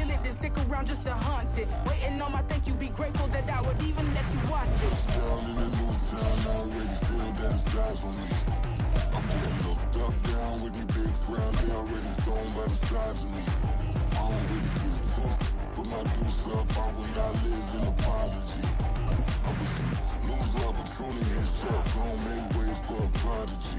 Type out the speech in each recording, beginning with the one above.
feel it, then stick around just to haunt it. Waiting on my thank you, be grateful that I would even let you watch it. Down in the new town, I already feel that it's eyes on me. I'm getting looked up, down with these big crowds, they already thrown by the size of me. I don't really give a fuck, put my deuce up, I will not live in apology. I wish you lose the opportunity and suck, don't make way for a prodigy.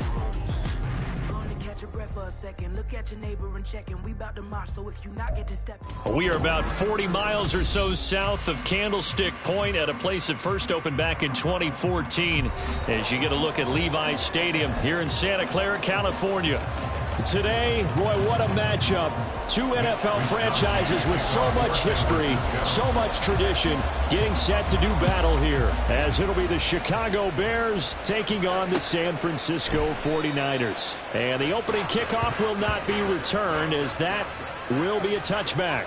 Catch your breath for a second. Look at your neighbor and check in. We about to march, so if you not get to step in. We are about 40 miles or so south of Candlestick Point at a place that first opened back in 2014 as you get a look at Levi's Stadium here in Santa Clara, California. Today, Roy, what a matchup. Two NFL franchises with so much history, so much tradition, getting set to do battle here, as it'll be the Chicago Bears taking on the San Francisco 49ers. And the opening kickoff will not be returned, as that will be a touchback.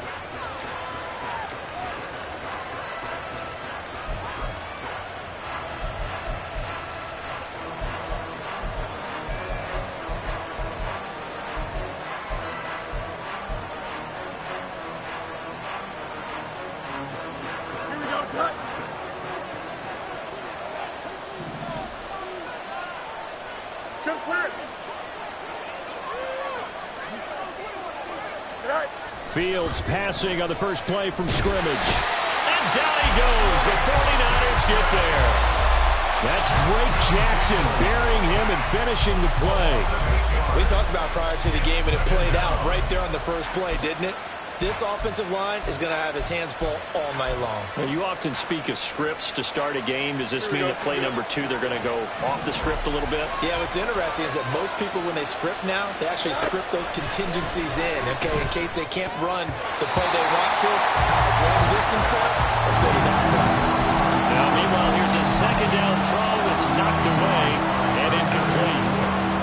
Fields passing on the first play from scrimmage. And down he goes. The 49ers get there. That's Drake Jackson burying him and finishing the play. We talked about prior to the game, and it played out right there on the first play, didn't it? This offensive line is going to have his hands full all night long. Now, you often speak of scripts to start a game. Does this mean at play number 2 they're going to go off the script a little bit? Yeah, what's interesting is that most people, when they script now, they actually script those contingencies in, okay, in case they can't run the play they want to. It's long distance now. Let's go to that play. Now, meanwhile, here's a second down throw that's knocked away and incomplete.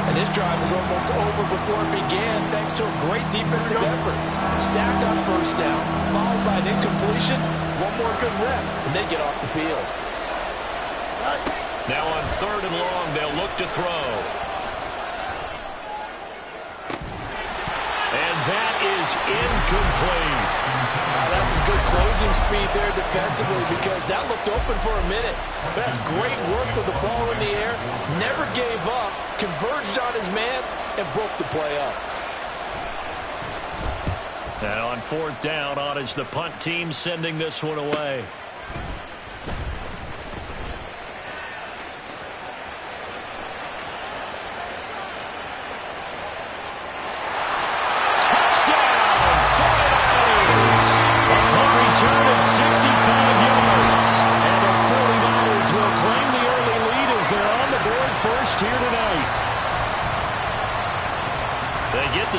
And this drive was almost over before it began thanks to a great defensive effort. Sacked on first down, followed by an incompletion. One more good rep, and they get off the field. Now on 3rd and long, they'll look to throw. And that is incomplete. That's some good closing speed there defensively, because that looked open for a minute. But that's great work with the ball in the air. Never gave up, converged on his man, and broke the play up. And on 4th down, on is the punt team sending this one away.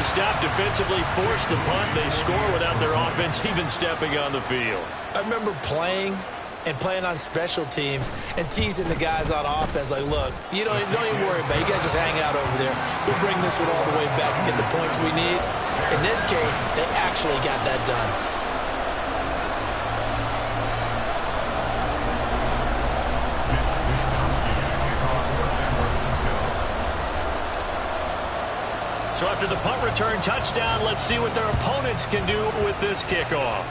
Stop defensively, force the punt. They score without their offense even stepping on the field. I remember playing on special teams and teasing the guys on offense like, look, you don't even worry about it. You guys just hang out over there. We'll bring this one all the way back and get the points we need. In this case, they actually got that done. So after the punt return touchdown, let's see what their opponents can do with this kickoff.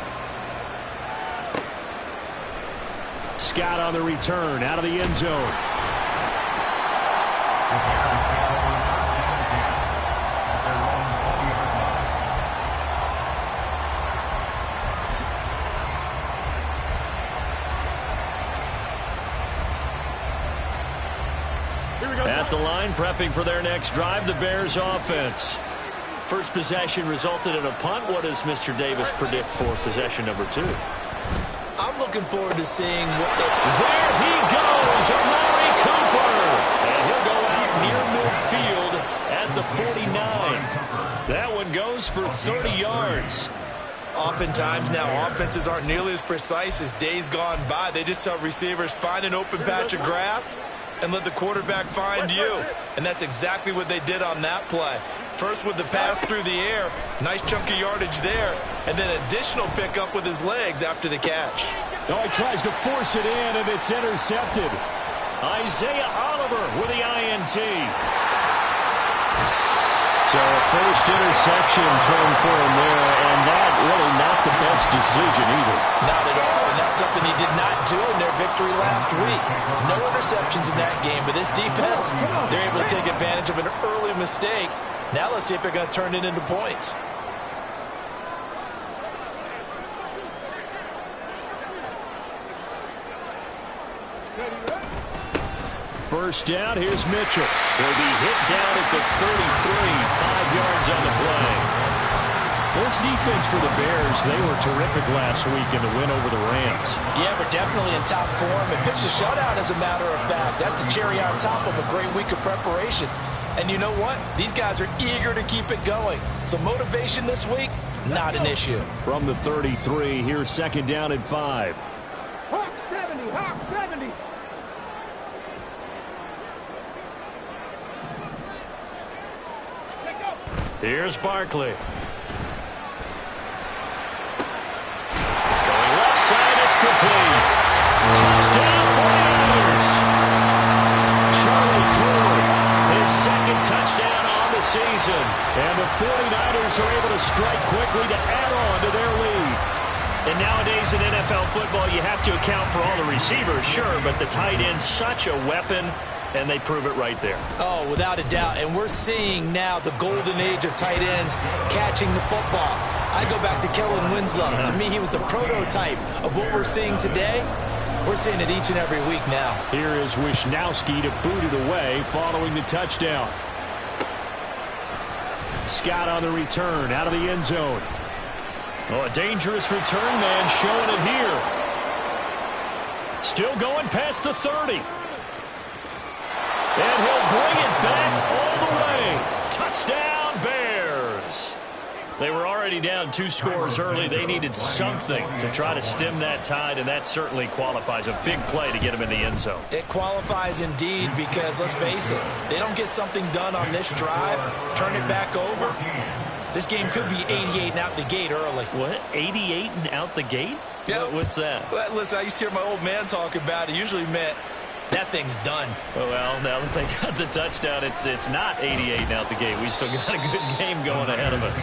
Scott on the return, out of the end zone. At the line, prepping for their next drive, the Bears offense. First possession resulted in a punt. What does Mr. Davis predict for possession number 2? I'm looking forward to seeing what they... There he goes, Amari Cooper. And he'll go out near midfield at the 49. That one goes for 30 yards. Oftentimes now, offenses aren't nearly as precise as days gone by. They just tell receivers, find an open patch of grass and let the quarterback find you. And that's exactly what they did on that play. First with the pass through the air, nice chunk of yardage there, and then additional pickup with his legs after the catch. Oh, he tries to force it in, and it's intercepted. Isaiah Oliver with the INT. So first interception thrown for him there, and that really not the best fast decision either. Not at all, and that's something he did not do in their victory last week. No interceptions in that game, but this defense, they're able to take advantage of an early mistake. Now let's see if they're going to turn it into points. First down, here's Mitchell. He'll be hit down at the 33, 5 yards on the play. This defense for the Bears, they were terrific last week in the win over the Rams. Yeah, but definitely in top form. They pitched a shutout, as a matter of fact. That's the cherry on top of a great week of preparation. And you know what? These guys are eager to keep it going. So motivation this week, not an issue. From the 33, here's second down and 5. Hawk 70, Hawk 70. Here's Barkley. Going left side, it's complete. Touchdown 49ers. Charlie Cooper, his second touchdown on the season. And the 49ers are able to strike quickly to add on to their lead. And nowadays in NFL football, you have to account for all the receivers, sure, but the tight end's such a weapon. And they prove it right there. Oh, without a doubt. And we're seeing now the golden age of tight ends catching the football. I go back to Kellen Winslow. To me, he was a prototype of what we're seeing today. We're seeing it each and every week now. Here is Wisnowski to boot it away following the touchdown. Scott on the return out of the end zone. Oh, a dangerous return man showing it here. Still going past the 30. And he'll bring it back all the way. Touchdown, Bears. They were already down 2 scores early. They needed something to try to stem that tide, and that certainly qualifies. A big play to get them in the end zone. It qualifies indeed because, let's face it, they don't get something done on this drive, turn it back over. This game could be 88 and out the gate early. What? 88 and out the gate? Yeah. What's that? Well, listen, I used to hear my old man talk about it. Usually meant that thing's done. Well, now that they got the touchdown, it's not 88 and out the gate. We still got a good game going ahead of us.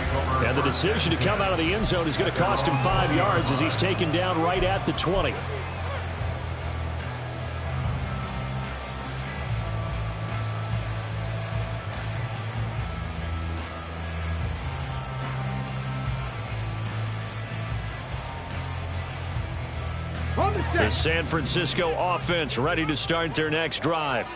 And the decision to come out of the end zone is going to cost him 5 yards as he's taken down right at the 20. The San Francisco offense ready to start their next drive.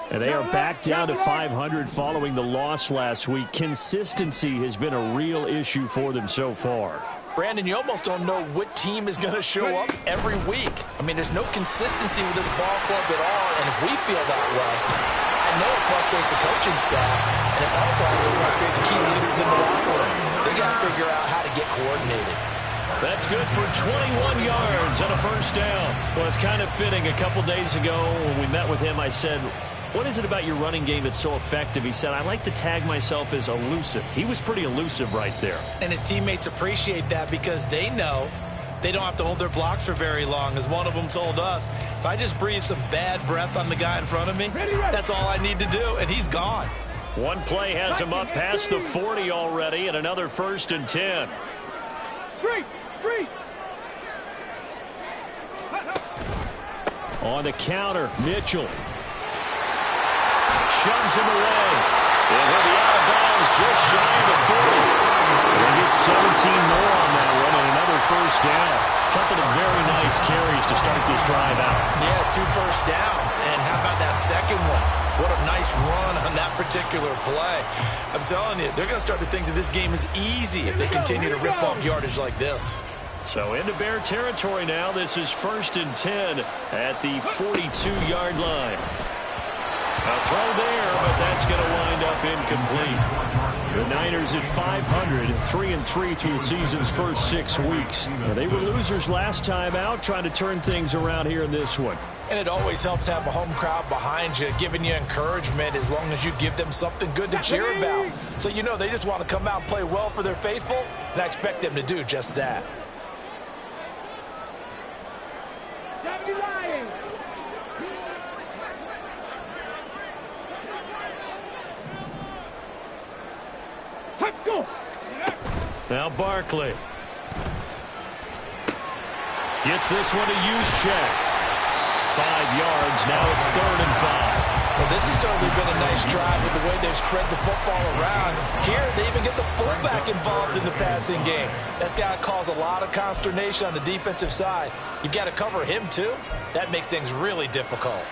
And they are back down to 500 following the loss last week. Consistency has been a real issue for them so far. Brandon, you almost don't know what team is going to show up every week. I mean, there's no consistency with this ball club at all, and if we feel that way, I know it frustrates the coaching staff, and it also has to frustrate the key leaders in the locker room. They got to figure out how to get coordinated. That's good for 21 yards and a first down. Well, it's kind of fitting. A couple days ago when we met with him, I said, what is it about your running game that's so effective? He said, I like to tag myself as elusive. He was pretty elusive right there. And his teammates appreciate that because they know they don't have to hold their blocks for very long. As one of them told us, if I just breathe some bad breath on the guy in front of me, that's all I need to do, and he's gone. One play has him up past the 40 already, and another 1st and 10. Three. On the counter, Mitchell shoves him away. And he'll be out of bounds just shy of the 40. They get 17 more on that one and another first down. Couple of very nice carries to start this drive out. Yeah, 2 first downs. And how about that second one? What a nice run on that particular play. I'm telling you, they're going to start to think that this game is easy if they continue to rip off yardage like this. So into Bear territory now. This is 1st and 10 at the 42-yard line. A throw there, but that's going to wind up incomplete. The Niners at 500, 3-3 through the season's first 6 weeks. They were losers last time out, trying to turn things around here in this one. And it always helps to have a home crowd behind you, giving you encouragement as long as you give them something good to cheer about. So you know they just want to come out and play well for their faithful, and I expect them to do just that. Now Barkley. Gets this one to Juszczyk. 5 yards. Now it's 3rd and 5. Well, this has certainly been a nice drive with the way they've spread the football around. Here, they even get the fullback involved in the passing game. That's got to cause a lot of consternation on the defensive side. You've got to cover him, too. That makes things really difficult.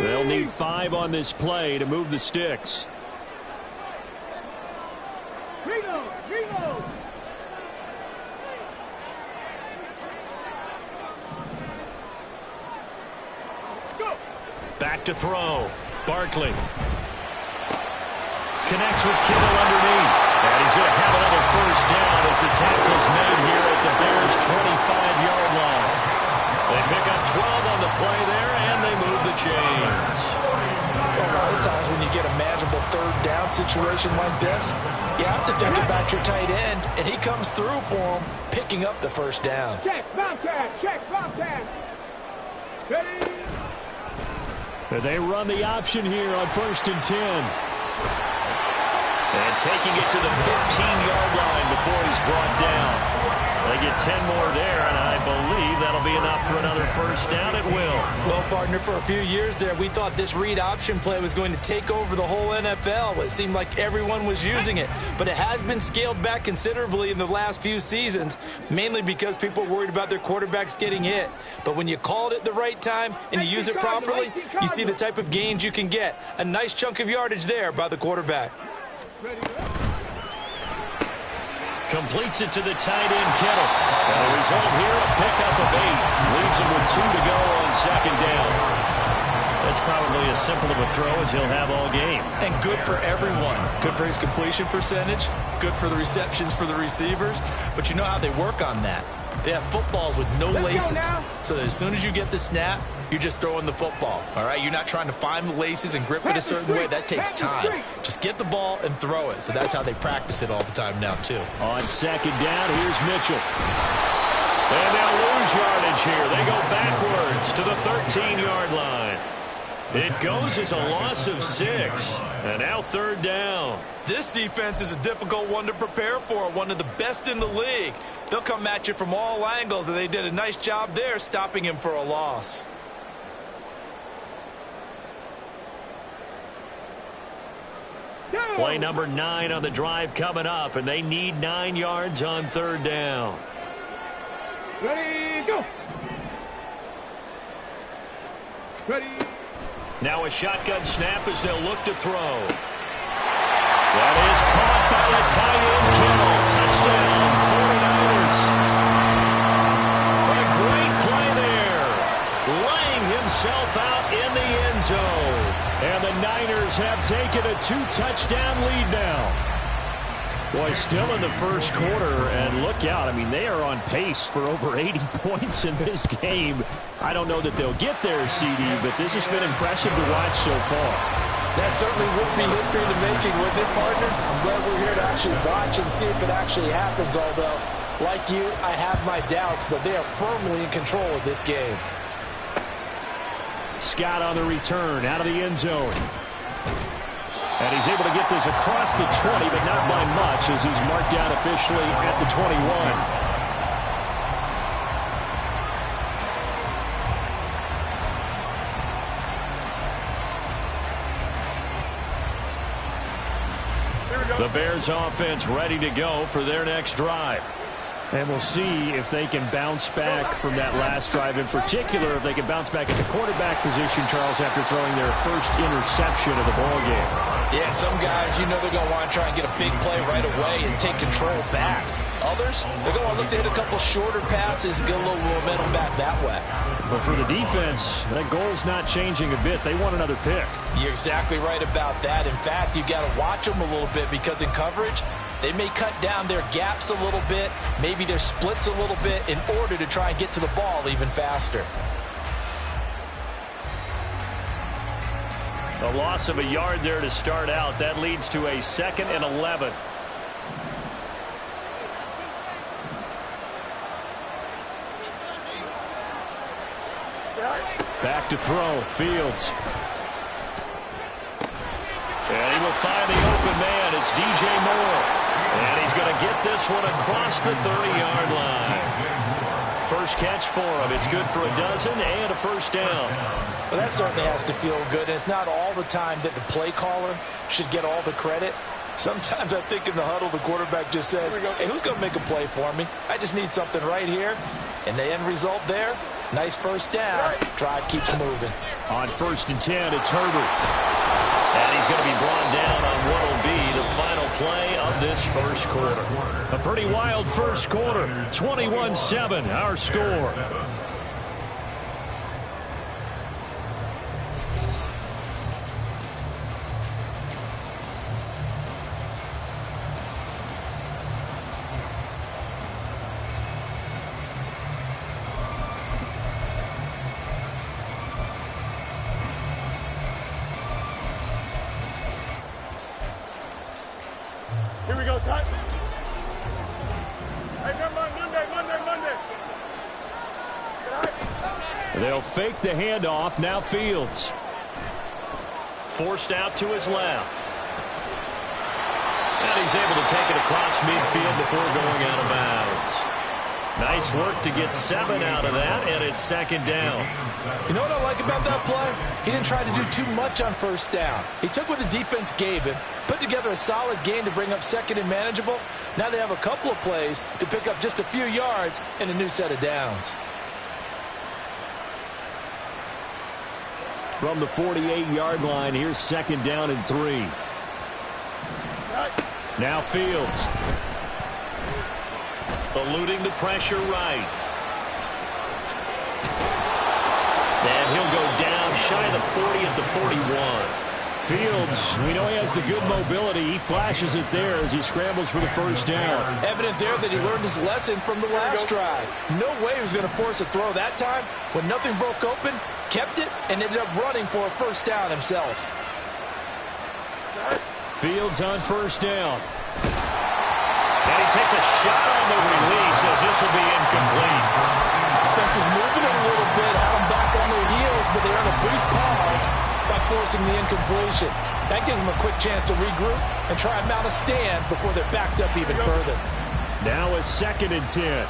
They'll need 5 on this play to move the sticks. Back to throw. Barkley. Connects with Kittle underneath. And he's going to have another first down as the tackle's made here at the Bears' 25-yard line. They pick up 12 on the play there, and they move the chains. A lot of times when you get a manageable 3rd down situation like this, you have to think about your tight end, and he comes through for him, picking up the first down. Check, Bobcat, check, Bobcat. Ready? They run the option here on 1st and 10. And taking it to the 15-yard line before he's brought down. They get 10 more there, and I believe that'll be enough for another first down. It will. Well, partner, for a few years there, we thought this read option play was going to take over the whole NFL. It seemed like everyone was using it. But it has been scaled back considerably in the last few seasons, mainly because people are worried about their quarterbacks getting hit. But when you call it at the right time and you use it properly, you see the type of gains you can get. A nice chunk of yardage there by the quarterback. Completes it to the tight end, Kittle. And the result here, a pickup of 8. Leaves him with 2 to go on 2nd down. That's probably as simple of a throw as he'll have all game. And good for everyone. Good for his completion percentage. Good for the receptions for the receivers. But you know how they work on that. They have footballs with no laces. So that as soon as you get the snap, you're just throwing the football. All right? You're not trying to find the laces and grip it a certain way. That takes time. Just get the ball and throw it. So that's how they practice it all the time now, too. On 2nd down, here's Mitchell. And they'll lose yardage here. They go backwards to the 13-yard line. It goes as a loss of 6. And now 3rd down. This defense is a difficult one to prepare for, one of the best in the league. They'll come at you from all angles, and they did a nice job there stopping him for a loss. Play number 9 on the drive coming up, and they need 9 yards on 3rd down. Ready, go. Ready. Now a shotgun snap as they'll look to throw. That is caught by the tight end, Kittle. Touchdown, 49ers. A great play there. Laying himself out in the end zone. And the Niners have taken a 2-touchdown lead now. Boy, still in the first quarter, and look out. I mean, they are on pace for over 80 points in this game. I don't know that they'll get there, CD, but this has been impressive to watch so far. That certainly would be history in the making, wouldn't it, partner? I'm glad we're here to actually watch and see if it actually happens, although, like you, I have my doubts, but they are firmly in control of this game. Scott on the return, out of the end zone. And he's able to get this across the 20, but not by much, as he's marked down officially at the 21. The Bears offense ready to go for their next drive. And we'll see if they can bounce back from that last drive, in particular, if they can bounce back at the quarterback position, Charles, after throwing their first interception of the ballgame. Yeah, and some guys, you know they're going to want to try and get a big play right away and take control back. Others, they're going to look to hit a couple shorter passes and get a little momentum back that way. But for the defense, that goal's not changing a bit. They want another pick. You're exactly right about that. In fact, you've got to watch them a little bit because in coverage, they may cut down their gaps a little bit, maybe their splits a little bit in order to try and get to the ball even faster. A loss of a yard there to start out. That leads to a 2nd and 11. Back to throw. Fields. And he will find the open man. It's DJ Moore. And he's going to get this one across the 30-yard line. First catch for him. It's good for a dozen and a first down. Well, that certainly has to feel good. And it's not all the time that the play caller should get all the credit. Sometimes I think in the huddle, the quarterback just says, hey, who's going to make a play for me? I just need something right here. And the end result there, nice first down. Drive keeps moving. On 1st and 10, it's Herbert. And he's going to be brought down on what will be the final play of this first quarter. A pretty wild first quarter. 21-7, our score. Here we go, son. Hey, come on, Monday. They'll fake the handoff. Now Fields. Forced out to his left. And he's able to take it across midfield before going out of bounds. Nice work to get 7 out of that, and it's 2nd down. You know what I like about that play? He didn't try to do too much on first down. He took what the defense gave him, put together a solid gain to bring up 2nd and manageable. Now they have a couple of plays to pick up just a few yards and a new set of downs. From the 48-yard line, here's 2nd down and 3. Now Fields. Eluding the pressure right. And he'll go down shy of the 40 at the 41. Fields, we know he has the good mobility. He flashes it there as he scrambles for the first down. Evident there that he learned his lesson from the last drive. No way he was going to force a throw that time. When nothing broke open, kept it, and ended up running for a first down himself. Fields on first down. And he takes a shot on the release as this will be incomplete. Offense was moving a little bit, had them back on their heels, but they're on a brief pause by forcing the incompletion. That gives them a quick chance to regroup and try and mount a stand before they're backed up even further. Now a 2nd and 10.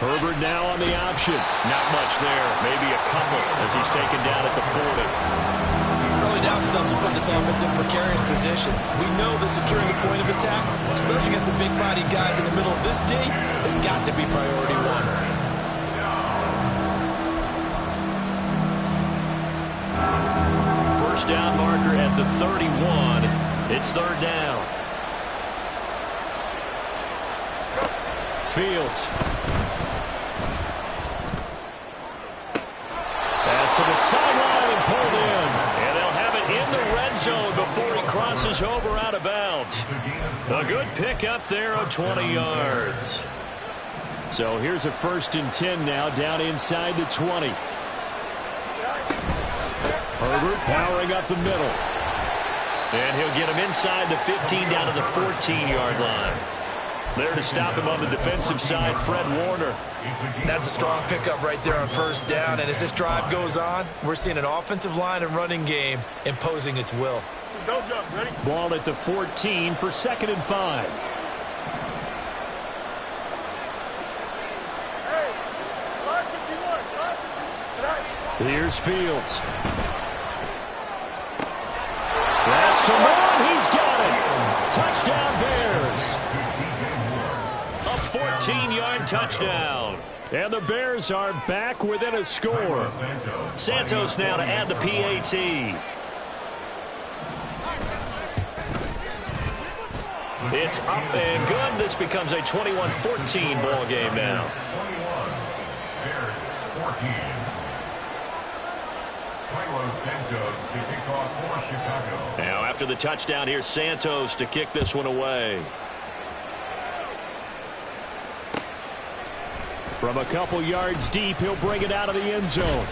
Herbert now on the option. Not much there. Maybe a couple as he's taken down at the 40. Early down stuff will put this offense in precarious position. We know that securing the point of attack, especially against the big-bodied guys in the middle of this D, has got to be priority 1. First down marker at the 31. It's 3rd down. Fields. Pass to the sideline and pulled in. And they'll have it in the red zone before he crosses over out of bounds. A good pickup there of 20 yards. So here's a 1st and 10 now down inside the 20. Herbert powering up the middle. And he'll get him inside the 15 down to the 14-yard line. There to stop him on the defensive side, Fred Warner. That's a strong pickup right there on first down. And as this drive goes on, we're seeing an offensive line and running game imposing its will. Don't jump, ready? Ball at the 14 for 2nd and 5. Hey, 551. Here's Fields. That's to Moore. He's got it. Touchdown Bears. A 14-yard touchdown. And the Bears are back within a score. Santos now to add the PAT. It's up and good. This becomes a 21-14 ball game now. 21. Bears 14. Santos to kick off for Chicago. Now after the touchdown, here's Santos to kick this one away. From a couple yards deep, he'll bring it out of the end zone.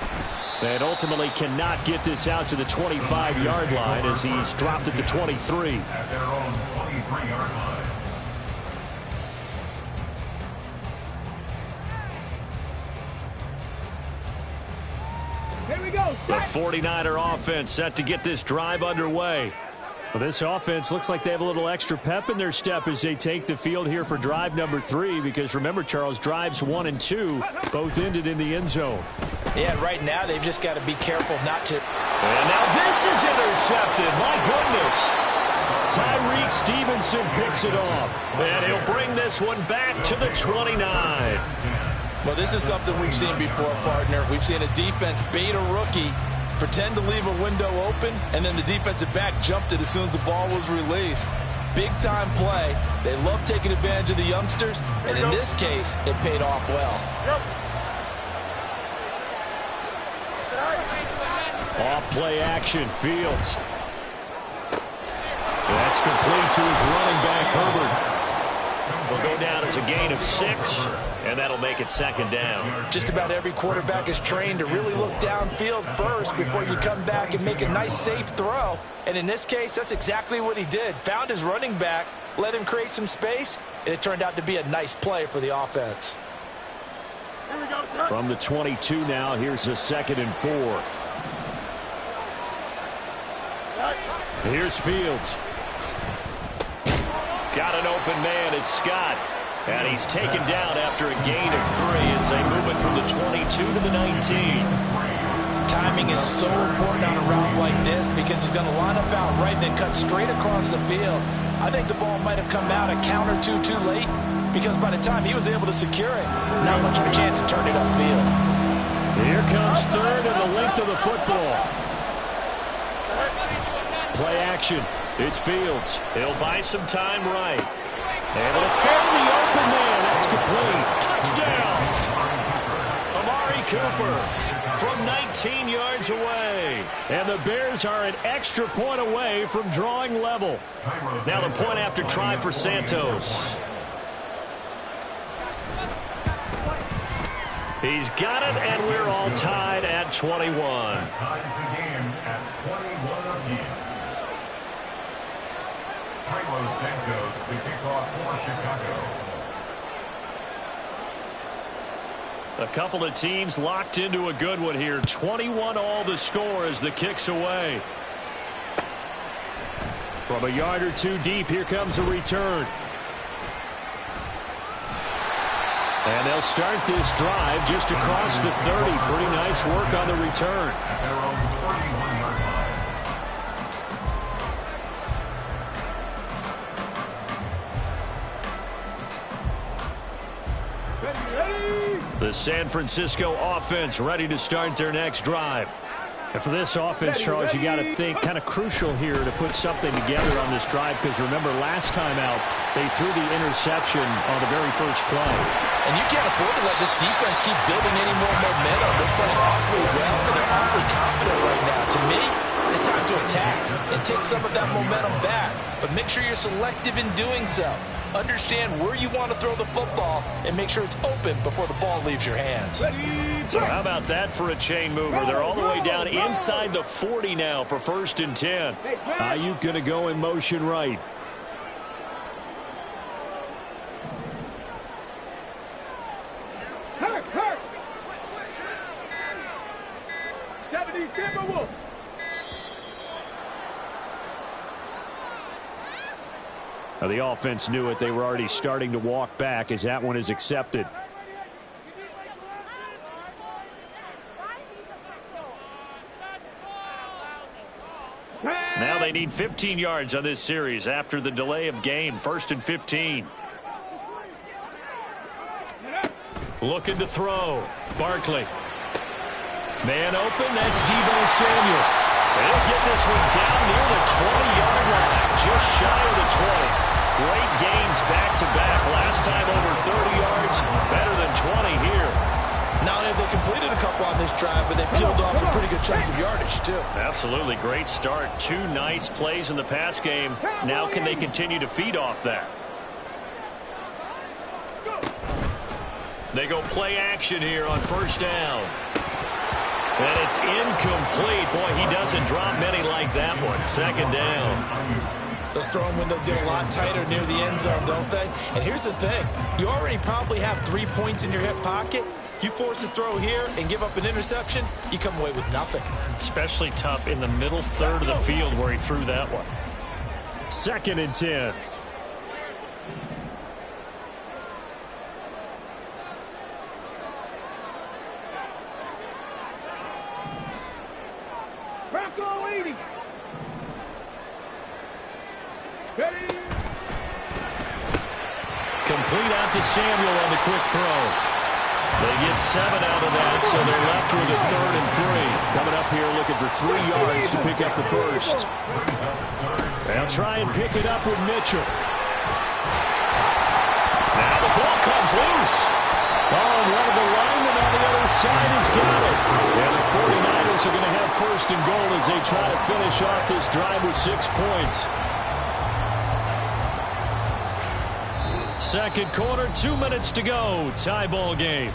And ultimately cannot get this out to the 25-yard line as he's dropped at the 23. At their own 23-yard line. The 49er offense set to get this drive underway. Well, this offense looks like they have a little extra pep in their step as they take the field here for drive number 3, because remember, Charles, drives 1 and 2 both ended in the end zone. Yeah, right now they've just got to be careful not to. And now this is intercepted. My goodness. Tyreek Stevenson picks it off. And he'll bring this one back to the 29. Well, this is something we've seen before, partner. We've seen a defense bait a rookie, pretend to leave a window open, and then the defensive back jumped it as soon as the ball was released. Big-time play. They love taking advantage of the youngsters, and in this case, it paid off well. Off play action, Fields. That's complete to his running back, Herbert. Will go down as a gain of 6, and that'll make it second down. Just about every quarterback is trained to really look downfield first before you come back and make a nice, safe throw. And in this case, that's exactly what he did. Found his running back, let him create some space, and it turned out to be a nice play for the offense. From the 22 now, here's a 2nd and 4. Here's Fields. Got an open man, it's Scott. And he's taken down after a gain of 3 as they move it from the 22 to the 19. Timing is so important on a route like this because he's going to line up out right, then cut straight across the field. I think the ball might have come out a count or two too late, because by the time he was able to secure it, not much of a chance to turn it upfield. Here comes 3rd and the length of the football. Play action. It's Fields. He'll buy some time right. And he'll find the open man. That's complete. Touchdown. Amari Cooper from 19 yards away. And the Bears are an extra point away from drawing level. Now the point after try for Santos. He's got it, and we're all tied at 21. Ties the game at 21 apiece. Carlos Santos to kick off for Chicago. A couple of teams locked into a good one here. 21 all the score as the kick's away. From a yard or two deep, here comes a return. And they'll start this drive just across the 30. Pretty nice work on the return. At their own 31-yard line. The San Francisco offense ready to start their next drive. And for this offense, Charles, you got to think kind of crucial here to put something together on this drive, because remember last time out they threw the interception on the very first play. And you can't afford to let this defense keep building any more momentum. They're playing awfully well, and they're awfully confident right now. To me, it's time to attack and take some of that momentum back. But make sure you're selective in doing so. Understand where you want to throw the football and make sure it's open before the ball leaves your hands. So how about that for a chain mover? They're all the way down inside the 40 now for 1st and 10. Ayuk going to go in motion right. Now the offense knew it. They were already starting to walk back as that one is accepted. Now they need 15 yards on this series after the delay of game. 1st and 15. Looking to throw. Barkley. Man open. That's Deebo Samuel. They'll get this one down near the 20-yard line. Just shy of the 20. Great gains back-to-back. Last time over 30 yards. Better than 20 here. Not only have they completed a couple on this drive, but they peeled off some pretty good chunks of yardage, too. Absolutely. Great start. 2 nice plays in the pass game. Now can they continue to feed off that? They go play action here on 1st down. And it's incomplete. Boy, he doesn't drop many like that one. 2nd down. Those throwing windows get a lot tighter near the end zone, don't they? And here's the thing. You already probably have 3 points in your hip pocket. You force a throw here and give up an interception, you come away with nothing. Especially tough in the middle third of the field where he threw that one. 2nd and 10. Bronco 80. Ready. Complete out to Samuel on the quick throw. They get 7 out of that, so they're left with a 3rd and 3. Coming up here looking for 3 yards to pick up the first. They'll try and pick it up with Mitchell. Now the ball comes loose. Oh, one of the linemen on the other side has got it. And the 49ers are going to have 1st and goal as they try to finish off this drive with 6 points. 2nd quarter, 2 minutes to go. Tie ball game.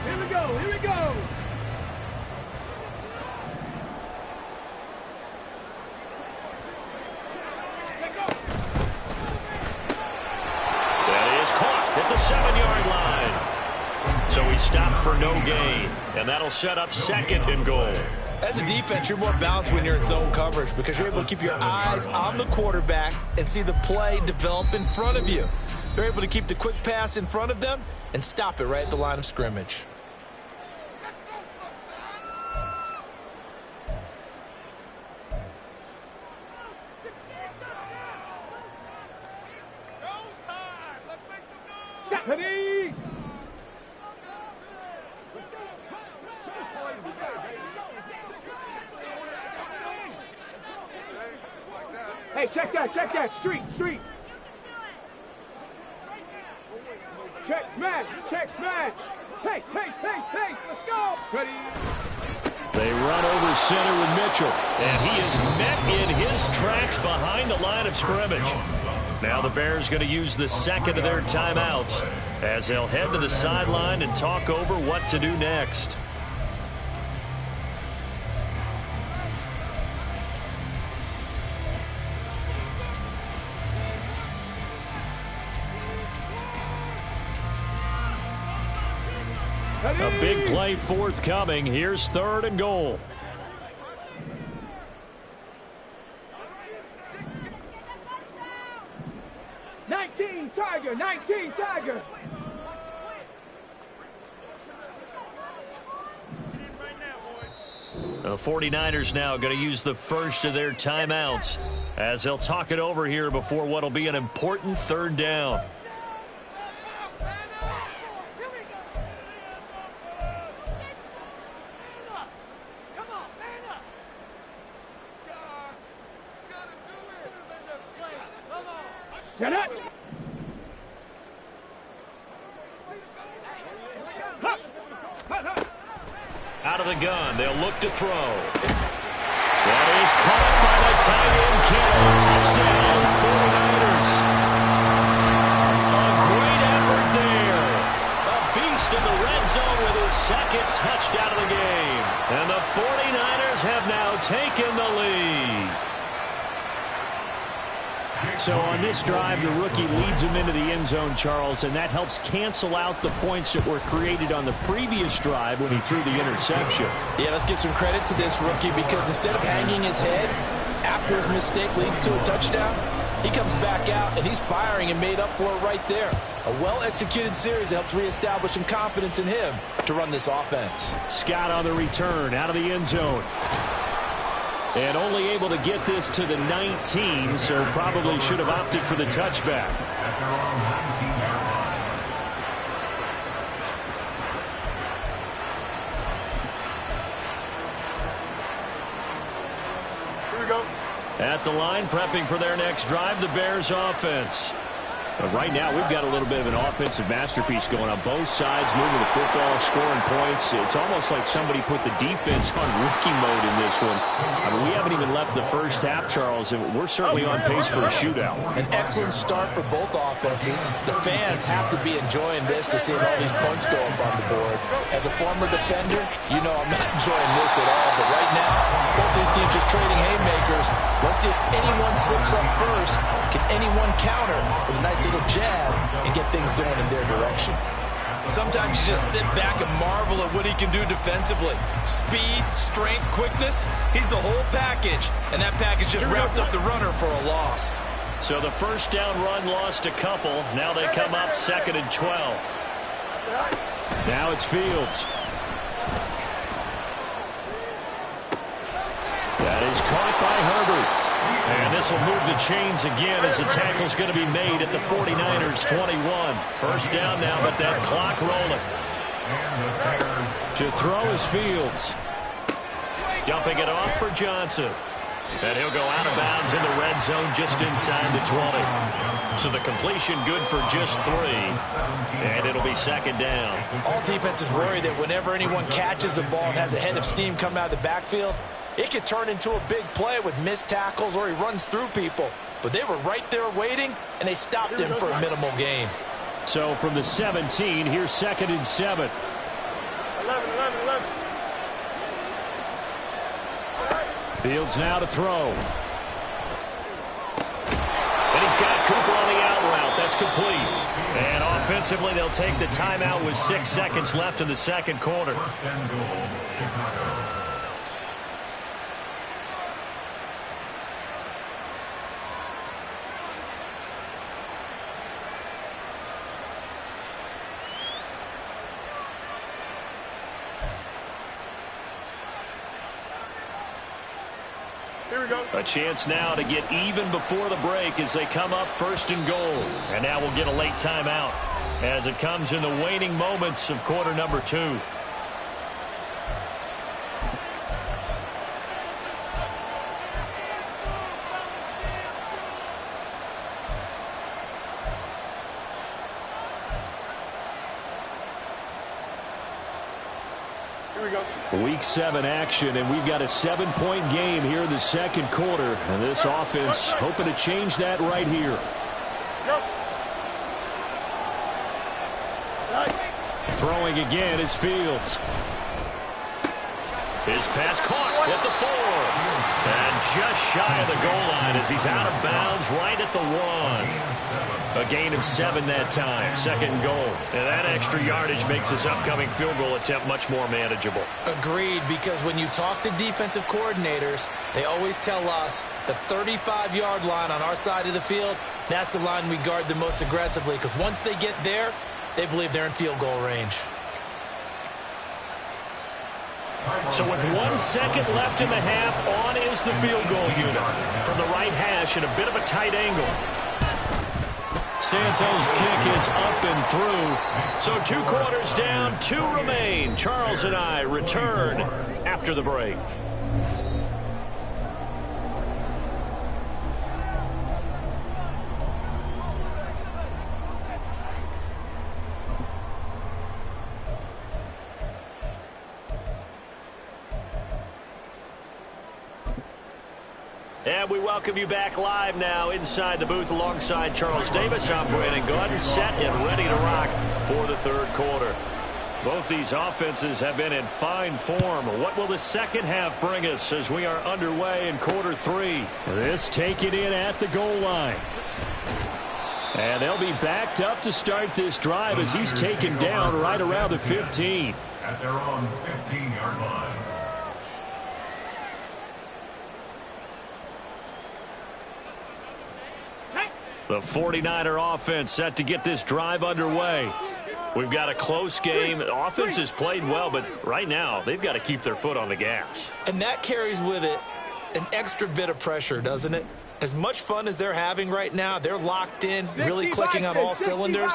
Here we go. Here we go. At the 7-yard line. So he stopped for no gain. And that'll set up 2nd and goal. As a defense, you're more balanced when you're in zone coverage because you're able to keep your eyes on the quarterback and see the play develop in front of you. They're able to keep the quick pass in front of them and stop it right at the line of scrimmage. Ready. Hey, check that. Street. Check smash. Hey, let's go. Ready. They run over center with Mitchell. And he is met in his tracks behind the line of scrimmage. Now the Bears going to use the 2nd of their timeouts as they'll head to the sideline and talk over what to do next. A big play forthcoming. Here's 3rd and goal. Tiger. The 49ers now going to use the 1st of their timeouts as they'll talk it over here before what will be an important 3rd down. Set up. Out of the gun, they'll look to throw. That is caught by the tight end, Kittle. Touchdown, 49ers. A great effort there. A beast in the red zone with his 2nd touchdown of the game. And the 49ers have now taken the lead. So on this drive, the rookie leads him into the end zone, Charles, and that helps cancel out the points that were created on the previous drive when he threw the interception. Yeah, let's give some credit to this rookie because instead of hanging his head after his mistake leads to a touchdown, he comes back out and he's firing and made up for it right there. A well-executed series that helps reestablish some confidence in him to run this offense. Scott on the return out of the end zone. And only able to get this to the 19, so probably should have opted for the touchback. Here we go. At the line, prepping for their next drive, the Bears offense. But right now, we've got a little bit of an offensive masterpiece going on both sides, moving the football, scoring points. It's almost like somebody put the defense on rookie mode in this one. I mean, we haven't even left the first half, Charles, and we're certainly on pace for a shootout. An excellent start for both offenses. The fans have to be enjoying this to see all these points go up on the board. As a former defender, you know I'm not enjoying this at all. But right now, both these teams just trading haymakers. Let's see if anyone slips up first. Can anyone counter with a nice little jab and get things going in their direction? Sometimes you just sit back and marvel at what he can do defensively. Speed, strength, quickness, he's the whole package. And that package just wrapped up the runner for a loss. So the first down run lost a couple. Now they come up 2nd and 12. Now it's Fields. That is caught by Herbert. And this will move the chains again as the tackle's going to be made at the 49ers 21. First down now, but that clock rolling. To throw is Fields. Dumping it off for Johnson. And he'll go out of bounds in the red zone just inside the 20. So the completion good for just 3. And it'll be 2nd down. All defenses worry that whenever anyone catches the ball and has a head of steam come out of the backfield, it could turn into a big play with missed tackles or he runs through people. But they were right there waiting, and they stopped him for a minimal gain. So from the 17, here's 2nd and 7. 11. Fields now to throw. And he's got Cooper on the out route. That's complete. And offensively, they'll take the timeout with 6 seconds left in the second quarter. First and goal, Chicago. Here we go. A chance now to get even before the break as they come up 1st and goal. And now we'll get a late timeout as it comes in the waning moments of quarter number 2. Week 7 action, and we've got a 7-point game here in the second quarter. And this offense hoping to change that right here. Throwing again is Fields. His pass caught at the 4. And just shy of the goal line as he's out of bounds right at the 1. A gain of 7 that time. 2nd goal. And that extra yardage makes this upcoming field goal attempt much more manageable. Agreed, because when you talk to defensive coordinators, they always tell us the 35-yard line on our side of the field, that's the line we guard the most aggressively, because once they get there, they believe they're in field goal range. So with 1 second left in the half, on is the field goal unit. From the right hash in a bit of a tight angle. Santos' kick is up and through. So 2 quarters down, 2 remain. Charles and I return after the break. And we welcome you back live now inside the booth alongside Charles Davis. I'm Brandon Gordon, set and ready to rock for the 3rd quarter. Both these offenses have been in fine form. What will the second half bring us as we are underway in quarter 3? This taken in at the goal line. And they'll be backed up to start this drive as he's taken down right around the 15. At their own 15-yard line. The 49er offense set to get this drive underway. We've got a close game. The offense has played well, but right now they've got to keep their foot on the gas. And that carries with it an extra bit of pressure, doesn't it? As much fun as they're having right now, they're locked in, really clicking on all cylinders.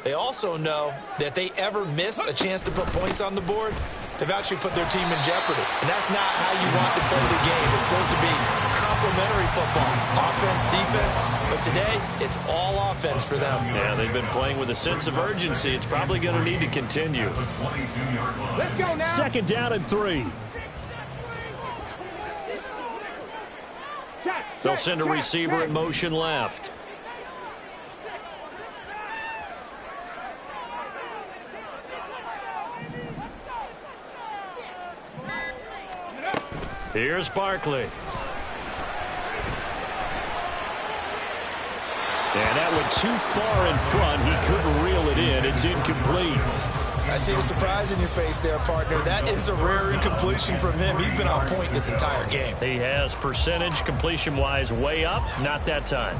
They also know that if they ever miss a chance to put points on the board, they've actually put their team in jeopardy. And that's not how you want to play the game. It's supposed to be complementary football, offense, defense. But But today, it's all offense for them. Yeah, they've been playing with a sense of urgency. It's probably going to need to continue. Let's go now. 2nd down and 3. They'll send a receiver in motion left. Here's Barkley. And that went too far in front. He couldn't reel it in. It's incomplete. I see the surprise in your face there, partner. That is a rare incompletion from him. He's been on point this entire game. He has percentage completion-wise way up. Not that time.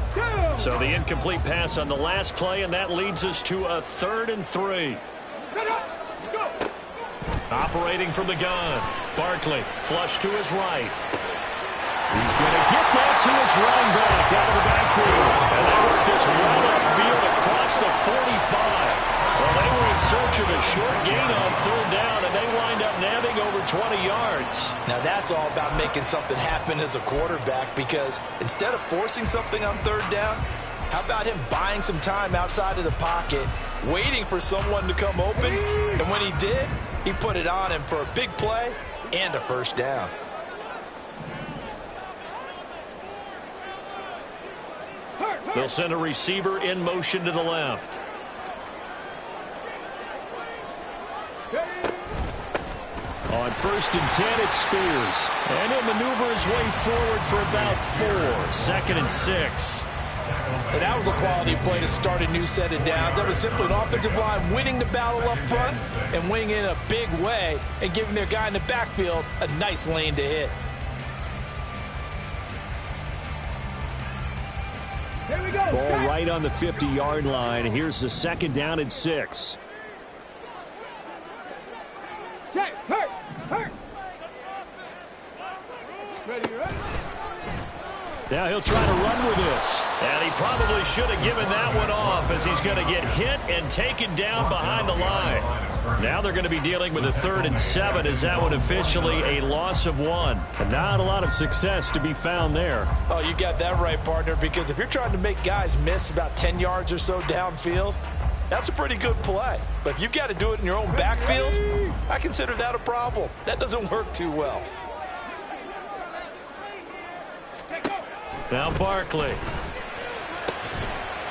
So the incomplete pass on the last play, and that leads us to a 3rd and 3. Operating from the gun. Barkley, flush to his right. He's going to get that to his running back out of the backfield. And they work this right upfield across the 45. Well, they were in search of a short gain on 3rd down, and they wind up nabbing over 20 yards. Now, that's all about making something happen as a quarterback, because instead of forcing something on 3rd down, how about him buying some time outside of the pocket, waiting for someone to come open, and when he did, he put it on him for a big play and a 1st down. They'll send a receiver in motion to the left. On 1st and 10, it's Spears. And he'll maneuver his way forward for about 4. 2nd and 6. And that was a quality play to start a new set of downs. That was simply an offensive line winning the battle up front and winning in a big way and giving their guy in the backfield a nice lane to hit. Here we go. Ball right on the 50-yard line. Here's the 2nd down and 6. Check. Hurt. Ready. Now he'll try to run with this. And he probably should have given that one off, as he's going to get hit and taken down behind the line. Now they're going to be dealing with a 3rd and 7, as that one officially a loss of 1. And not a lot of success to be found there. Oh, you got that right, partner, because if you're trying to make guys miss about 10 yards or so downfield, that's a pretty good play. But if you've got to do it in your own backfield, I consider that a problem. That doesn't work too well. Now Barkley.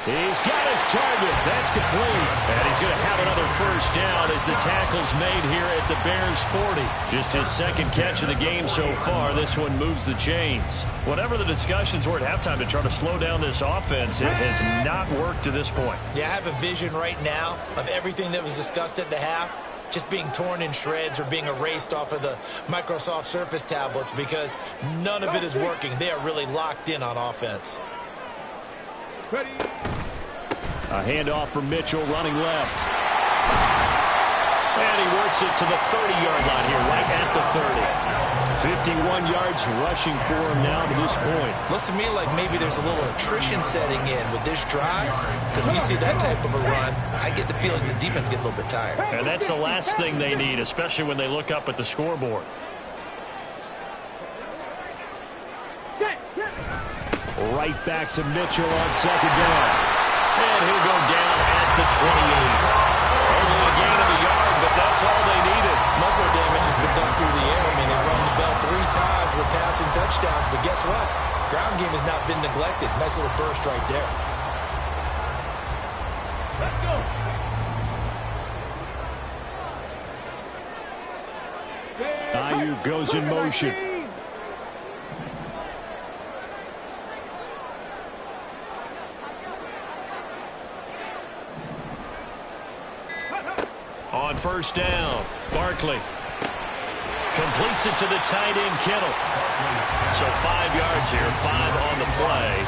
He's got his target. That's complete. And he's going to have another 1st down as the tackle's made here at the Bears 40. Just his 2nd catch of the game so far. This one moves the chains. Whatever the discussions were at halftime to try to slow down this offense, it has not worked to this point. Yeah, I have a vision right now of everything that was discussed at the half just being torn in shreds or being erased off of the Microsoft Surface tablets, because none of it is working. They are really locked in on offense. Ready. A handoff from Mitchell running left. And he works it to the 30-yard line here, right at the 30. 51 yards rushing for him now to this point. Looks to me like maybe there's a little attrition setting in with this drive, because when you see that type of a run, I get the feeling the defense gets a little bit tired. And that's the last thing they need, especially when they look up at the scoreboard. Right back to Mitchell on 2nd down. And he'll go down at the 28. Only a gain of a yard, but that's all they needed. Muscle damage has been done through the air. I mean, they've rung the bell 3 times with passing touchdowns, but guess what? Ground game has not been neglected. Nice little burst right there. Let's go. Ayuk goes in motion. On 1st down, Barkley completes it to the tight end, Kittle. So 5 yards here, 5 on the play,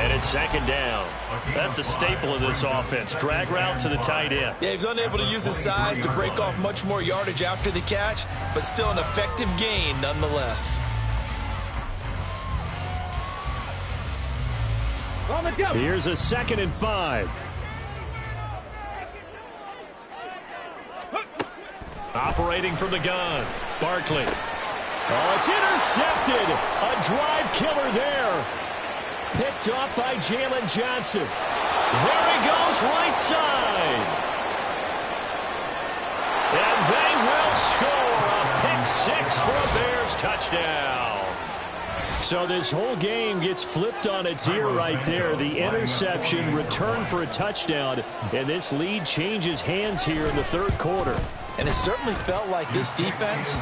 and it's 2nd down. That's a staple of this offense. Drag route to the tight end. Yeah, he's unable to use his size to break off much more yardage after the catch, but still an effective gain nonetheless. Here's a 2nd and 5. Operating from the gun, Barkley. Oh, it's intercepted. A drive killer there. picked off by Jalen Johnson. There he goes, right side. And they will score a pick six for a Bears touchdown. So this whole game gets flipped on its ear right there. The interception, return for a touchdown, and this lead changes hands here in the third quarter. And it certainly felt like this defense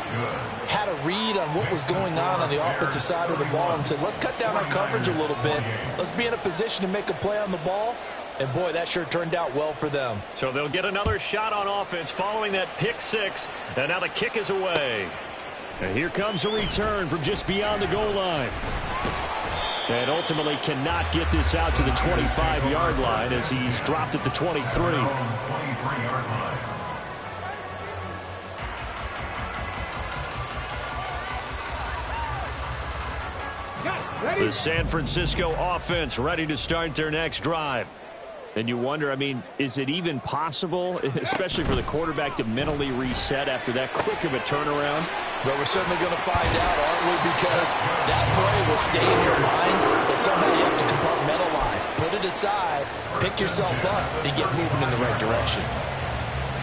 had a read on what was going on the offensive side of the ball and said, let's cut down our coverage a little bit. Let's be in a position to make a play on the ball. And, boy, that sure turned out well for them. So they'll get another shot on offense following that pick six. And now the kick is away. And here comes a return from just beyond the goal line. And ultimately cannot get this out to the 25-yard line as he's dropped at the 23. 23-yard line. The San Francisco offense ready to start their next drive. And you wonder, I mean, is it even possible, especially for the quarterback, to mentally reset after that quick of a turnaround? But we're certainly going to find out, aren't we? Because that play will stay in your mind, but somehow you have to compartmentalize. Put it aside, pick yourself up, and get moving in the right direction.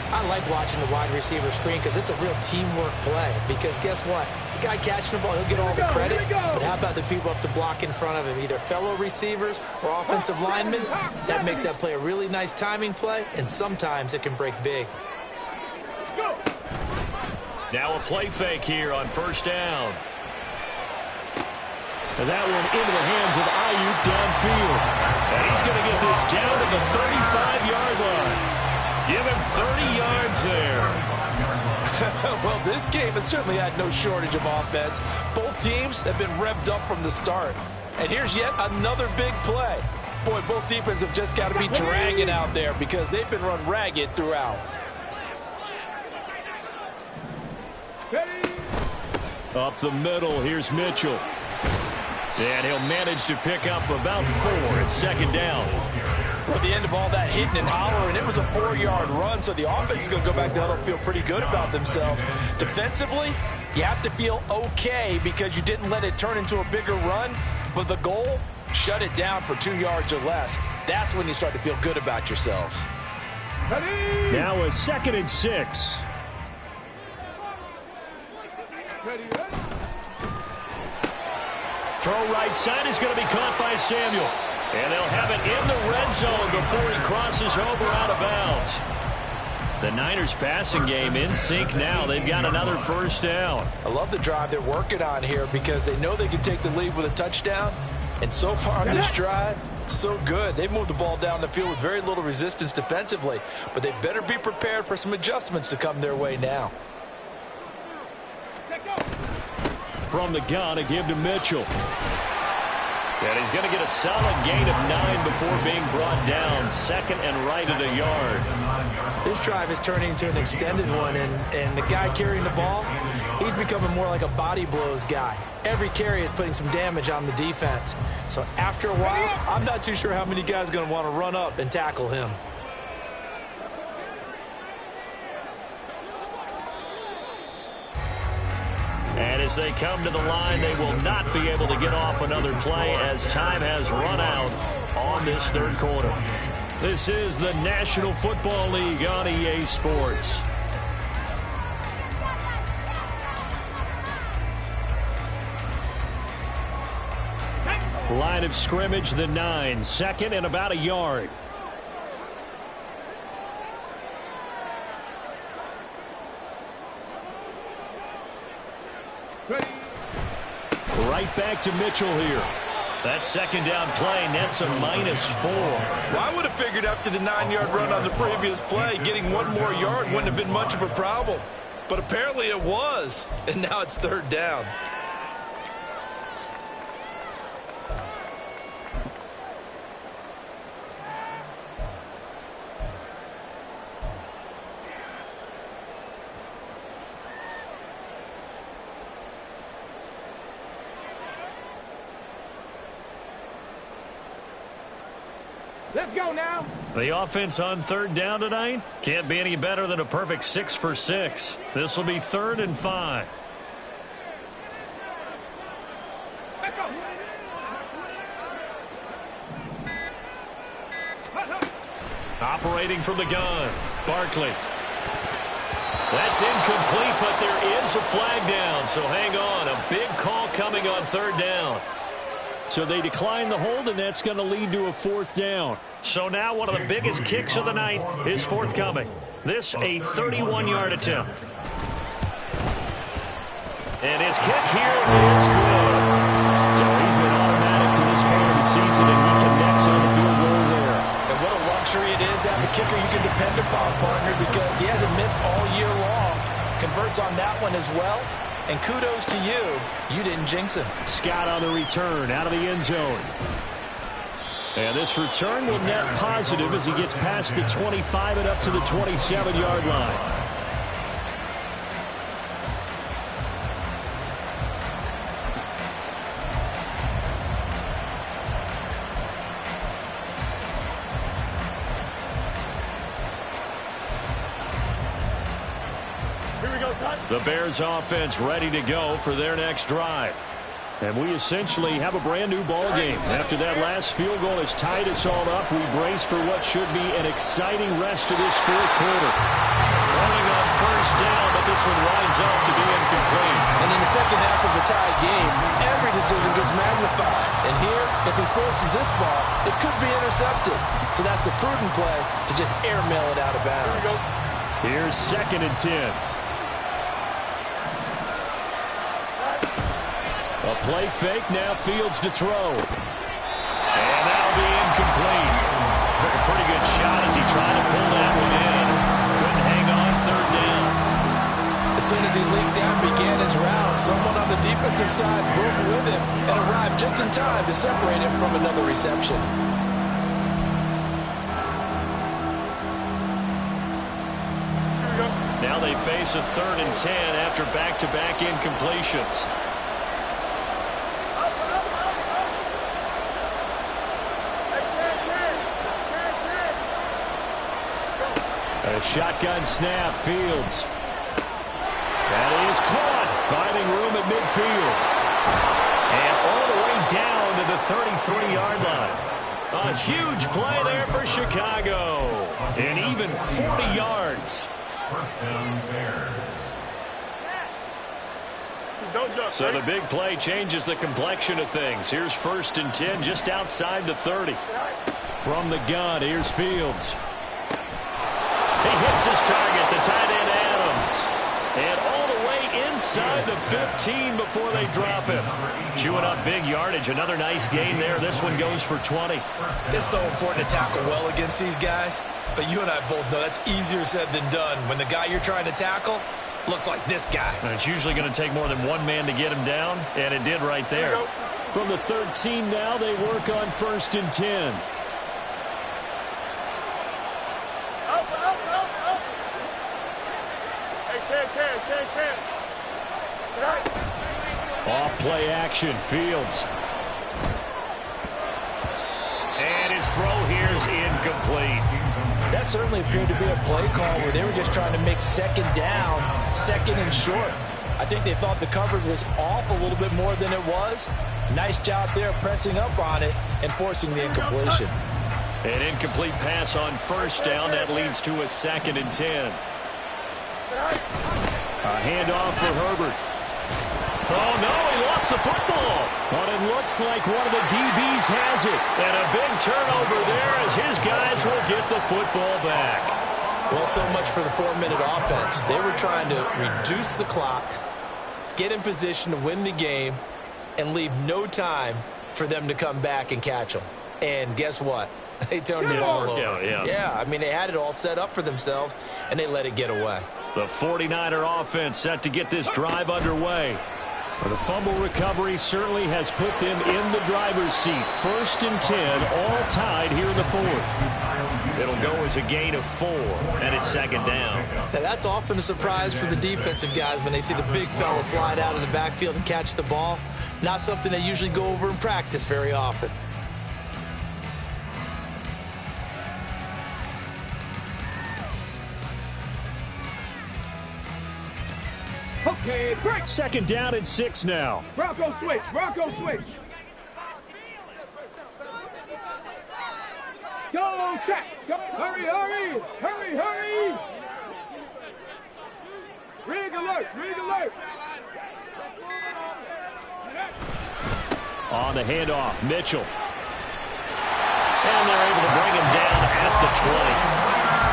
I like watching the wide receiver screen because it's a real teamwork play. Because guess what? The guy catching the ball, he'll get all the credit. But how about the people up to block in front of him, either fellow receivers or offensive linemen? That makes that play a really nice timing play, and sometimes it can break big. Now a play fake here on first down. And that one into the hands of Ayuk downfield. And he's going to get this down to the 35-yard line. Give him 30 yards there. Well, this game has certainly had no shortage of offense. Both teams have been revved up from the start. And here's yet another big play. Boy, both defenses have just got to be dragging out there because they've been run ragged throughout. Up the middle, here's Mitchell. And he'll manage to pick up about 4 at second down. At the end of all that hitting and hollering, it was a 4-yard run, so the offense is going to go back there and feel pretty good about themselves. Defensively, you have to feel okay because you didn't let it turn into a bigger run, but the goal, shut it down for 2 yards or less. That's when you start to feel good about yourselves. Now a 2nd and 6. Throw right side is going to be caught by Samuel. And they'll have it in the red zone before he crosses over out of bounds. The Niners passing game in sync now. They've got another first down. I love the drive they're working on here because they know they can take the lead with a touchdown. And so far on this drive, so good. They've moved the ball down the field with very little resistance defensively. But they better be prepared for some adjustments to come their way now. From the gun, a give to Mitchell. And he's going to get a solid gain of 9 before being brought down. 2nd and right at a yard. This drive is turning into an extended one, and the guy carrying the ball, he's becoming more like a body blows guy. Every carry is putting some damage on the defense. So after a while, I'm not too sure how many guys are going to want to run up and tackle him. And as they come to the line, they will not be able to get off another play as time has run out on this third quarter. This is the National Football League on EA Sports. Line of scrimmage, the 9, 2nd and about a yard. Right back to Mitchell here. That second down play nets a -4. Well, I would have figured after the 9-yard run on the previous play, getting 1 more yard wouldn't have been much of a problem. But apparently it was, and now it's 3rd down. Let's go now. The offense on 3rd down tonight can't be any better than a perfect 6 for 6. This will be 3rd and 5. Let's go. Operating from the gun, Barkley. That's incomplete, but there is a flag down, so hang on. A big call coming on third down. So they decline the hold, and that's going to lead to a fourth down. So now one of the biggest kicks of the night is forthcoming. This a 31-yard attempt. And his kick here is good. So he's been automatic to this point of the season, and he connects on the field goal there. And what a luxury it is to have a kicker you can depend upon, partner, because he hasn't missed all year long. Converts on that one as well. And kudos to you. You didn't jinx him. Scott on the return out of the end zone. And this return will net positive as he gets past the 25 and up to the 27-yard line. The Bears offense ready to go for their next drive. And we essentially have a brand new ball game. After that last field goal has tied us all up, we brace for what should be an exciting rest of this fourth quarter. Throwing on first down, but this one winds up to be incomplete. And in the second half of the tied game, every decision gets magnified. And here, if he forces this ball, it could be intercepted. So that's the prudent play to just airmail it out of bounds. Here's 2nd and 10. A play fake, now Fields to throw. And that'll be incomplete. Took a pretty good shot as he tried to pull that one in. Couldn't hang on third down. As soon as he leaked out and began his route, someone on the defensive side broke with him and arrived just in time to separate him from another reception. Now they face a 3rd and 10 after back-to-back incompletions. A shotgun snap, Fields. That is caught, finding room at midfield. And all the way down to the 33-yard line. A huge play there for Chicago. And even 40 yards. So the big play changes the complexion of things. Here's 1st and 10 just outside the 30. From the gun, here's Fields. He hits his target, the tight end Adams. And all the way inside the 15 before they drop him. Chewing up big yardage. Another nice gain there. This one goes for 20. It's so important to tackle well against these guys. But you and I both know that's easier said than done. When the guy you're trying to tackle looks like this guy. And it's usually going to take more than one man to get him down. And it did right there. From the 13 now, they work on 1st and 10. Off play action, Fields. And his throw here is incomplete. That certainly appeared to be a play call where they were just trying to make 2nd down, 2nd and short. I think they thought the coverage was off a little bit more than it was. Nice job there pressing up on it and forcing the incompletion. An incomplete pass on 1st down. That leads to a 2nd and 10. A handoff for Herbert. Oh, no, he lost the football. But it looks like one of the DBs has it. And a big turnover there as his guys will get the football back. Well, so much for the 4-minute offense. They were trying to reduce the clock, get in position to win the game, and leave no time for them to come back and catch them. And guess what? They turned the ball over. Yeah, I mean, they had it all set up for themselves, and they let it get away. The 49er offense set to get this drive underway. The fumble recovery certainly has put them in the driver's seat. 1st and 10, all tied here in the 4th. It'll go as a gain of 4, and it's 2nd down. Now, that's often a surprise for the defensive guys when they see the big fella slide out of the backfield and catch the ball. Not something they usually go over in practice very often. Okay, break. 2nd down and 6 now. Bronco switch. Bronco switch. Go, check. Go. Hurry, hurry. Hurry, hurry. Rig alert. Rig alert. On the handoff, Mitchell. And they're able to bring him down at the 20.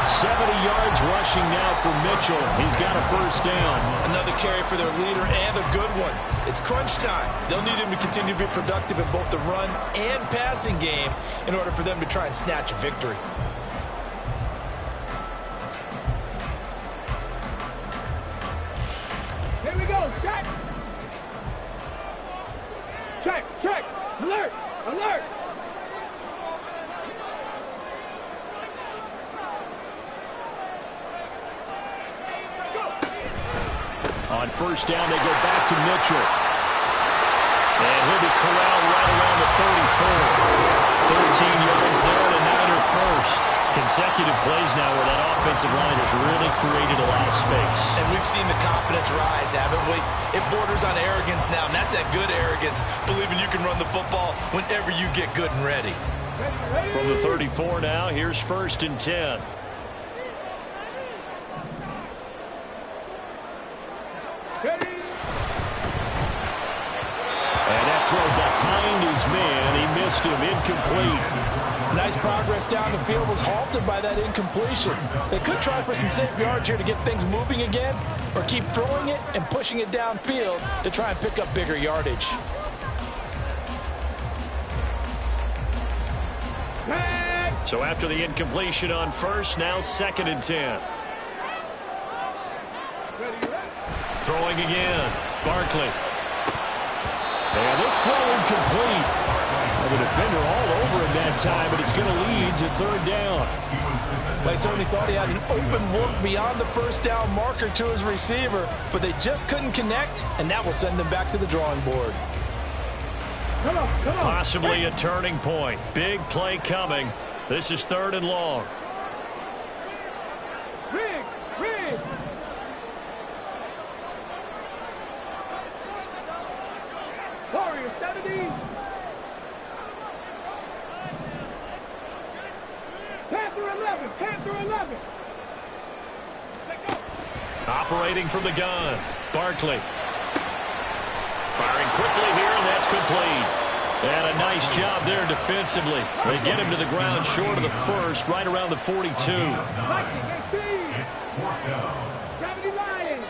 70 yards rushing now for Mitchell. He's got a first down. Another carry for their leader and a good one. It's crunch time. They'll need him to continue to be productive in both the run and passing game in order for them to try and snatch a victory. Here we go. Check. Check, check. Alert, alert. On first down, they go back to Mitchell. And he'll be corralled right around the 34. 13 yards there and a Niner first. Consecutive plays now where that offensive line has really created a lot of space. And we've seen the confidence rise, haven't we? It borders on arrogance now, and that's that good arrogance, believing you can run the football whenever you get good and ready. From the 34 now, here's 1st and 10. And that throw behind his man, he missed him, incomplete. Nice progress down the field, was halted by that incompletion. They could try for some safe yards here to get things moving again, or keep throwing it and pushing it downfield to try and pick up bigger yardage. So after the incompletion on first, now 2nd and 10. Throwing again, Barkley. And this throw incomplete. The defender all over him that time, but it's going to lead to 3rd down. They certainly thought he had an open look beyond the first down marker to his receiver, but they just couldn't connect, and that will send them back to the drawing board. Come on, come on. Possibly a turning point. Big play coming. This is 3rd and long. Rig, rig. Warrior 70. Panther 11, Panther 11. Let's go. Operating from the gun, Barkley. Firing quickly here, and that's complete. And a nice job there defensively. They get him to the ground short of the first, right around the 42. Lightning 18. It's 4th down. 70 Lions.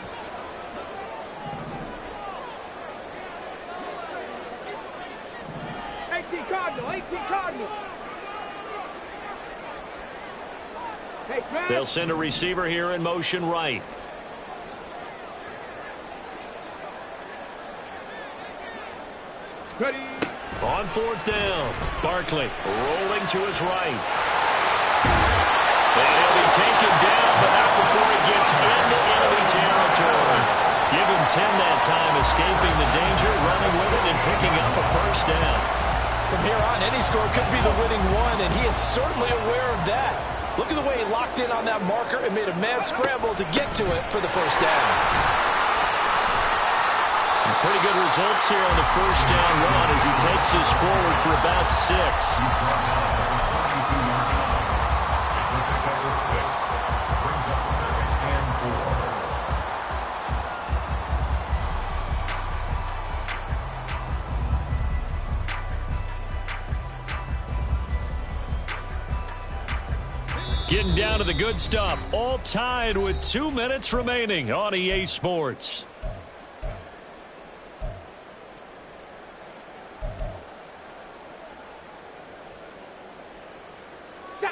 Cardinal, 18 Cardinal. Hey, they'll send a receiver here in motion right. Ready. On 4th down, Barkley rolling to his right. And he'll be taken down, but not before he gets into enemy territory. Give him 10 that time, escaping the danger, running with it, and picking up a first down. From here on, any score could be the winning one, and he is certainly aware of that. Look at the way he locked in on that marker and made a mad scramble to get to it for the first down. Pretty good results here on the first down run as he takes this forward for about 6. It's a pickup of 6. Brings up 2nd and 4. Getting down to the good stuff. All tied with 2 minutes remaining on EA Sports.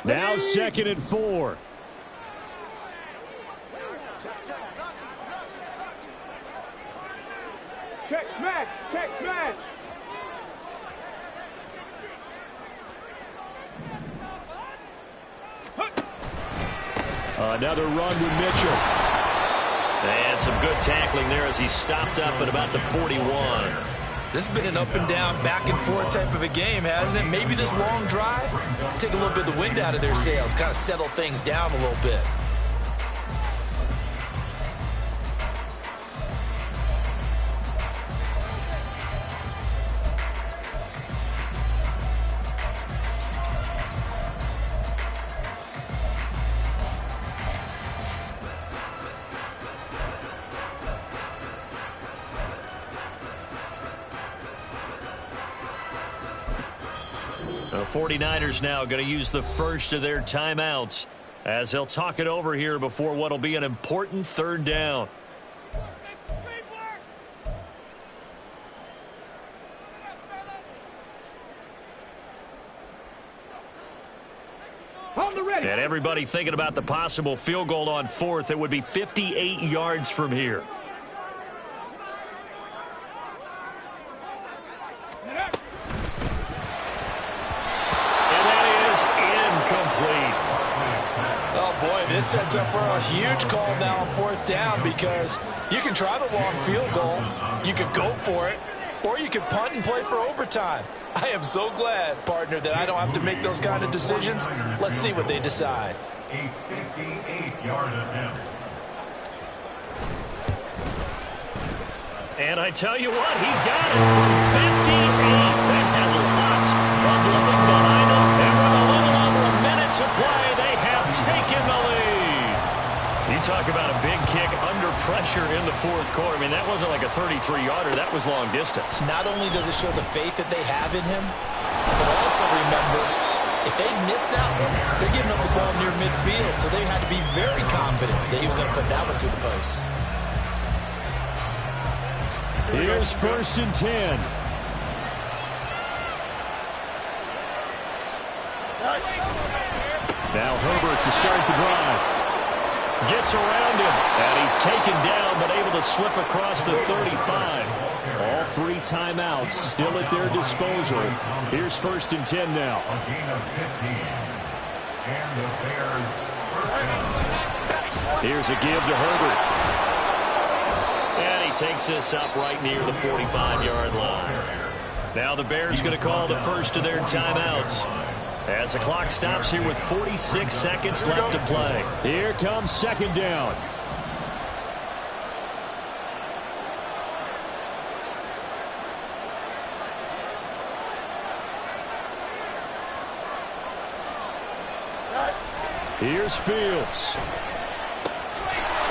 Now 2nd and 4. Check smash, check smash. Another run with Mitchell. And some good tackling there as he stopped up at about the 41. This has been an up and down, back and forth type of a game, hasn't it? Maybe this long drive, take a little bit of the wind out of their sails, kind of settle things down a little bit. The 49ers now going to use the first of their timeouts as they'll talk it over here before what will be an important third down. And everybody thinking about the possible field goal on fourth. It would be 58 yards from here. This sets up for a huge call now on fourth down because you can try the long field goal, you could go for it, or you could punt and play for overtime. I am so glad, partner, that I don't have to make those kind of decisions. Let's see what they decide. A 58-yard attempt. And I tell you what, he got it from 58. That had lots of living behind him. And with a little over a minute to play, they have taken the lead. You talk about a big kick under pressure in the fourth quarter. I mean, that wasn't like a 33-yarder. That was long distance. Not only does it show the faith that they have in him, but also remember, if they miss that one, they're giving up the ball near midfield. So they had to be very confident that he was going to put that one through the post. Here's 1st and 10. Now Herbert to start the drive. Gets around him, and he's taken down, but able to slip across the 35. All 3 timeouts still at their disposal. Here's 1st and 10 now. A gain of 15. And the Bears first down. Here's a give to Herbert. And he takes this up right near the 45-yard line. Now the Bears going to call the first of their timeouts as the clock stops here with 46 seconds left to play. Here comes 2nd down. Here's Fields.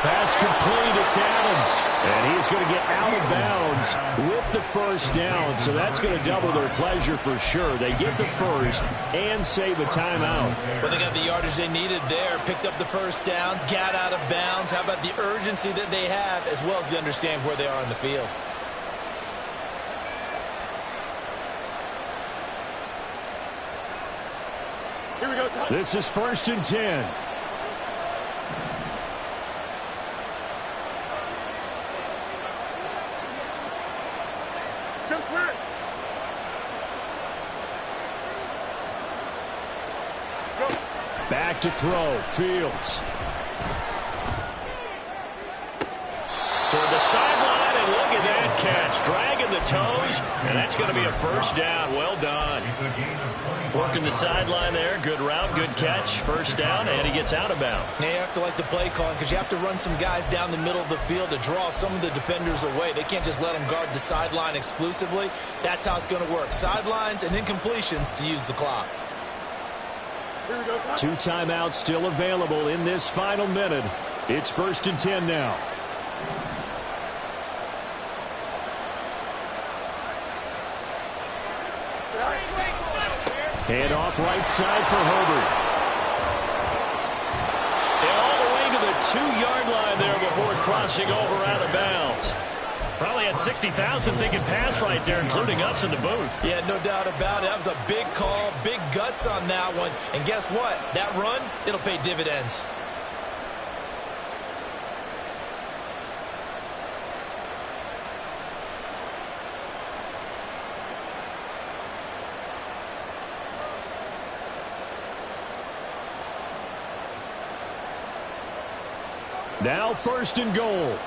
Pass complete, it's Adams. And he's going to get out of bounds with the first down. So that's going to double their pleasure for sure. They get the first and save a timeout. Well, they got the yardage they needed there. Picked up the first down, got out of bounds. How about the urgency that they have, as well as they understand where they are on the field. Here we go, son. This is 1st and 10. Back to throw. Fields. Toward the sideline, and look at that catch. Dragging the toes, and that's going to be a first down. Well done. Working the sideline there. Good route, good catch. First down, and he gets out of bounds. Now you have to like the play calling because you have to run some guys down the middle of the field to draw some of the defenders away. They can't just let them guard the sideline exclusively. That's how it's going to work. Sidelines and incompletions to use the clock. 2 timeouts still available in this final minute. It's 1st and 10 now. Hand off right side for Herbert. And all the way to the 2-yard line there before crossing over out of bounds. Probably had 60,000 thinking pass right there, including us in the booth. Yeah, no doubt about it. That was a big call, big guts on that one. And guess what? That run, it'll pay dividends. Now 1st and goal.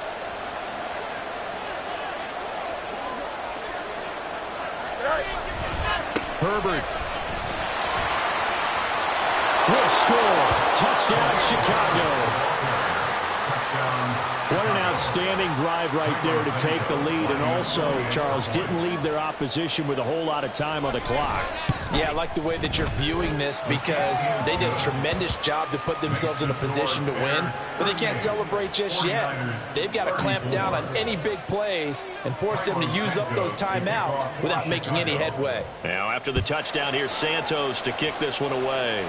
Herbert will score. Touchdown, Chicago. What an outstanding drive right there to take the lead. And also, Charles, didn't leave their opposition with a whole lot of time on the clock. Yeah, I like the way that you're viewing this because they did a tremendous job to put themselves in a position to win, but they can't celebrate just yet. They've got to clamp down on any big plays and force them to use up those timeouts without making any headway. Now, after the touchdown, here's Santos to kick this one away.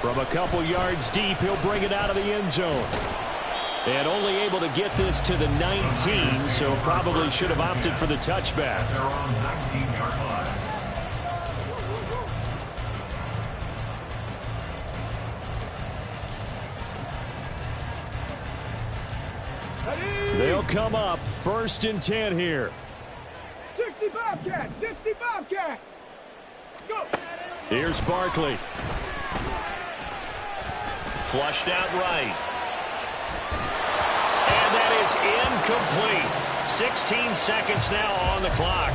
From a couple yards deep, he'll bring it out of the end zone. And only able to get this to the 19, so probably should have opted for the touchback. They're on 19-yard line. They'll come up 1st and 10 here. 60 Bobcat, 60 Bobcat. Go. Here's Barkley. Flushed out right. And that is incomplete. 16 seconds now on the clock.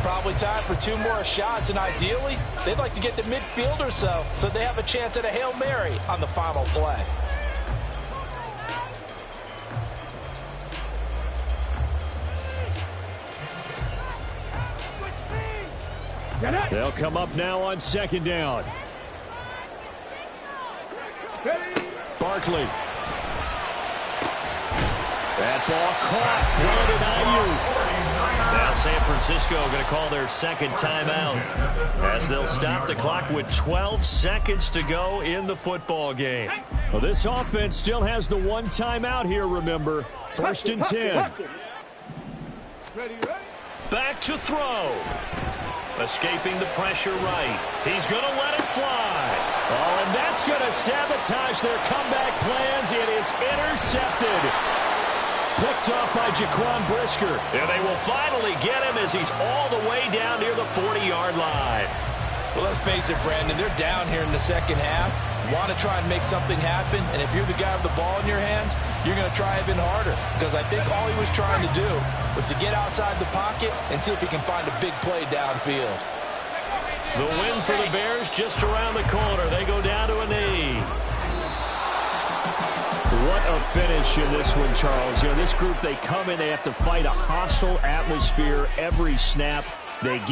Probably time for 2 more shots, and ideally, they'd like to get to midfield or so they have a chance at a Hail Mary on the final play. They'll come up now on 2nd down. Barkley. That ball caught. Brandon Ayuk. Now San Francisco going to call their 2nd timeout as they'll stop the clock with 12 seconds to go in the football game. Well, this offense still has the 1 timeout here, remember. 1st and 10. Back to throw. Escaping the pressure right. He's going to let it fly. Oh, and that's going to sabotage their comeback plans. It is intercepted. Picked off by Jaquan Brisker. And they will finally get him as he's all the way down near the 40-yard line. Well, let's face it, Brandon, they're down here in the 2nd half. Want to try and make something happen, and if you're the guy with the ball in your hands, you're going to try even harder because I think all he was trying to do was to get outside the pocket and see if he can find a big play downfield. The win for the Bears just around the corner. They go down to a knee. What a finish in this one, Charles. You know, this group, they come in, they have to fight a hostile atmosphere every snap. They get